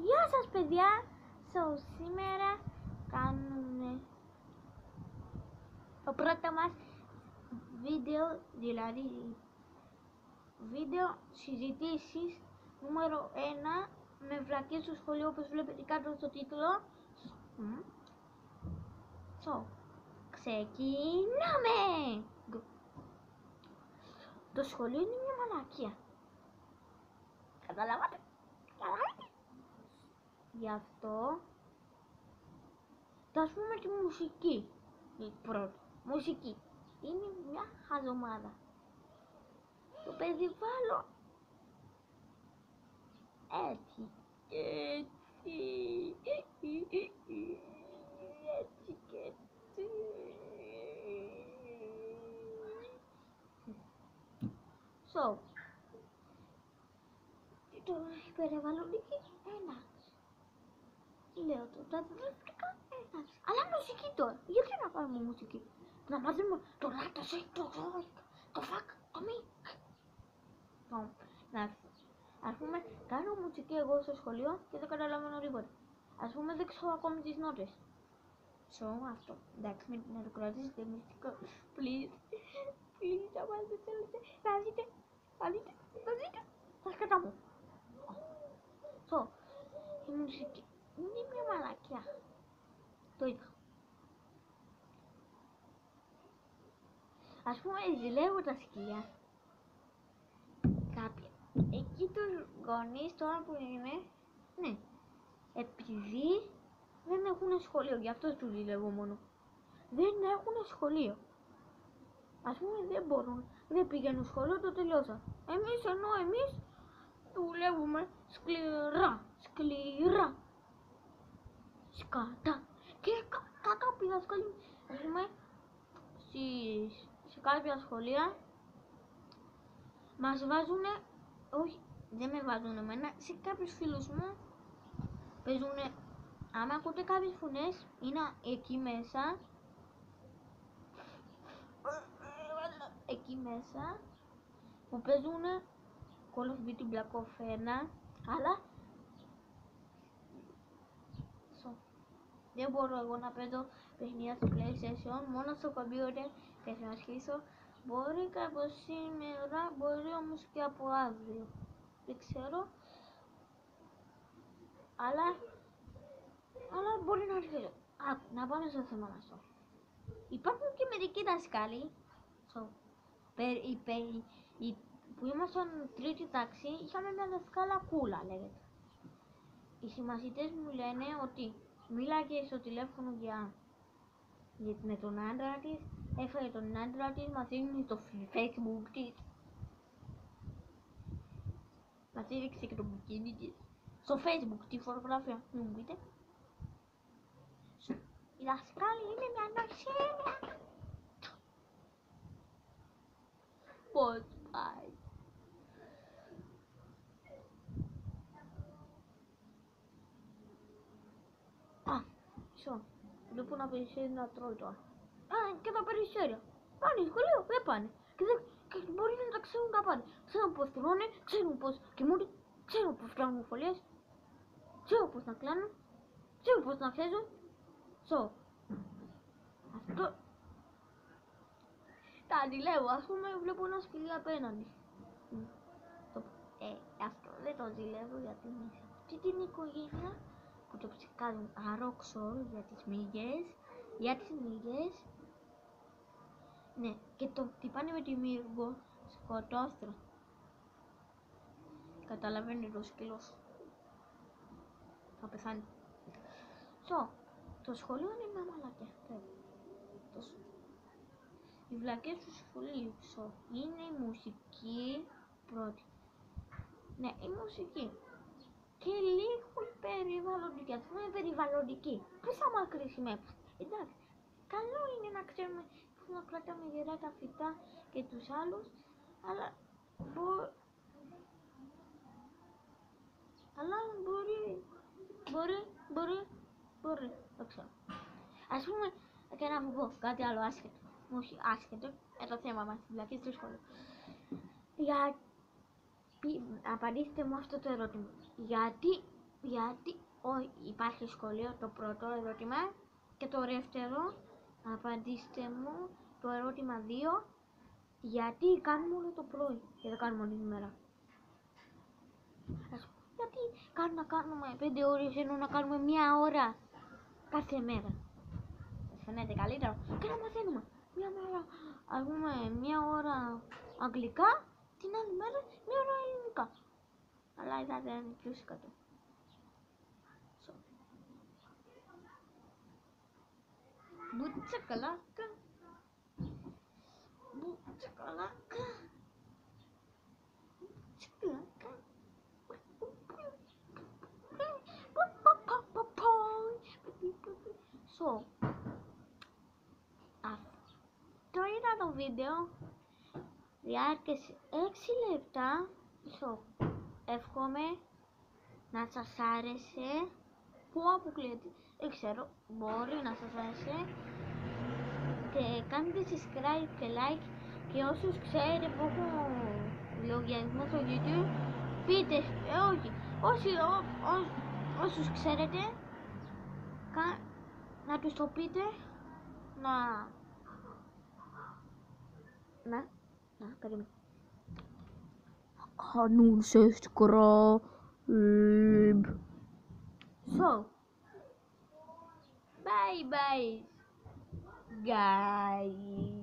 Γεια σας παιδιά! Σήμερα κάνουμε το πρώτο μας βίντεο, δηλαδή βίντεο συζητήσεις νούμερο 1 με βλακές στο σχολείο, όπως βλέπετε κάτω στο τίτλο. Ξεκινάμε! Το σχολείο είναι μια μαλακία. Καταλάβατε? Γι' αυτό θα πούμε τη μουσική. Πρώτο, μουσική είναι μια χαζομάδα. Το περιβάλλον έτσι και έτσι και έτσι. Το περιβαλλοντική εντάξει. Λέω τα διδακτικά εντάξει. Αλλά μουσική τώρα. Γιατί να κάνουμε μουσική? Να μάθουμε το λάτο, το φακ, το μικ. Ας πούμε, κάνω μουσική εγώ στο σχολείο και δεν καταλαβαίνω τίποτα. Ας πούμε, δεν ξέρω ακόμη τις νότες. Αυτό. Εντάξει, με την αεροκρατήσετε μυστικό. Please, άμα δεν θέλετε, να δείτε. Τα σκατά μου. Η μουσική είναι μια μαλακιά. Το είπα. Ας πούμε, ζηλεύω τα σκυλιά. Κάποια. Εκεί τους γονείς τώρα που είναι, ναι, επειδή δεν έχουν σχολείο, γι' αυτό τους ζηλεύω μόνο. Δεν έχουν σχολείο. Ας πούμε, δεν μπορούν, δεν πήγαινουν σχολείο, το τελειώσαν. Εμείς δουλεύουμε σκληρά. Σκατά. Και κατά πήγα σχολείο. Ας πούμε, σε κάποια σχολεία μας βάζουνε, όχι, δεν με βάζουν εμένα, σε κάποιους φίλους μου παίζουνε. Άμα ακούτε κάποιες φωνές, είναι εκεί μέσα που παίζουνε Call of Duty Black Ops 1, αλλά δεν μπορώ εγώ να παίζω παιχνίδια στο PlayStation, μόνο στο computer και θα αρχίσω. Μπορεί κάπως σήμερα, μπορεί όμως και από αύριο, δεν ξέρω, αλλά μπορεί να αρχίσω. Να πάμε στο θέμα μας. Υπάρχουν και μερικοί δασκάλοι που ήμασταν τρίτη τάξη, είχαμε μια δασκάλα κούλα λέγεται. Οι συμμαθητές μου λένε ότι μίλαγε στο τηλέφωνο με τον άντρα της, έφερε τον άντρα της, μας έδινε στο Facebook της, μας έδειξε και το μπικίνι της στο Facebook, τη φωτογραφία, μην μου πείτε. Η δασκάλη είναι μια νοησία. Πώς πάει? Βλέπω να περισσεύει να τρώει τώρα. Και τα περισσεύει. Πάνε σχολείο, δεν πάνε. Και μπορεί να τα ξέρουν τα πάντα. Ξέρουν πώς τρώνε, ξέρουν πώς κοιμούνται, ξέρουν πώς κάνουν φωλιές, ξέρουν πώς να κλάνουν, ξέρουν πώς να χέζουν. Αυτό τα ζηλεύω. Ας πούμε, βλέπω ένα σκυλί απέναντι. Αυτό δεν το ζηλεύω γιατί είναι σε αυτή την οικογένεια που το ψεκάζουν αρόξο για τις μύγες. Ναι, και το χτυπάνε με τη μύργο σκοτώστρα. Καταλαβαίνει το σκύλος. Θα πεθάνει. Το σχολείο είναι μια μαλακιά. Οι βλακές του σχολείου είναι η μουσική πρώτη. Ναι, η μουσική. Και λίγο η περιβαλλοντική. Ας πούμε περιβαλλοντική. Πού θα μας χρησιμεύσει? Εντάξει, καλό είναι να ξέρουμε πώς να κρατάμε γερά τα φυτά και τους άλλους, αλλά μπορεί, δεν ξέρω. Ας πούμε, και να μου πω κάτι άλλο άσχετο. Όχι άσχετο, το θέμα μας, δηλαδή στο σχολείο. Απαντήστε μου αυτό το ερώτημα. Γιατί Γιατί υπάρχει σχολείο το πρώτο ερώτημα και το δεύτερο, απαντήστε μου το ερώτημα 2, γιατί κάνουμε όλο το πρωί και δεν κάνουμε όλη τη μέρα. Γιατί να κάνουμε 5 ώρες ενώ να κάνουμε 1 ώρα κάθε μέρα. Σας φαίνεται καλύτερο και να μαθαίνουμε 1 μέρα, ας πούμε 1 ώρα αγγλικά, την άλλη μέρα 1 ώρα ελληνικά. Αλλά είδατε πιο σκατό. Μπουτσακαλάκα. Μπουτσακαλάκα. Μπουτσακαλάκα. So, αυτό ήταν το βίντεο. Διάρκεισε 6 λεπτά. So, εύχομαι να σας άρεσε. Πού αποκλείεται, δεν ξέρω, μπορεί να σας άρεσε. Και κάντε subscribe και like. Και όσους ξέρετε που έχουν λογαριασμό στο YouTube, πείτε, όσους ξέρετε, να τους το πείτε, περίμενε. Κάνουν subscribe. So, bye bye guys.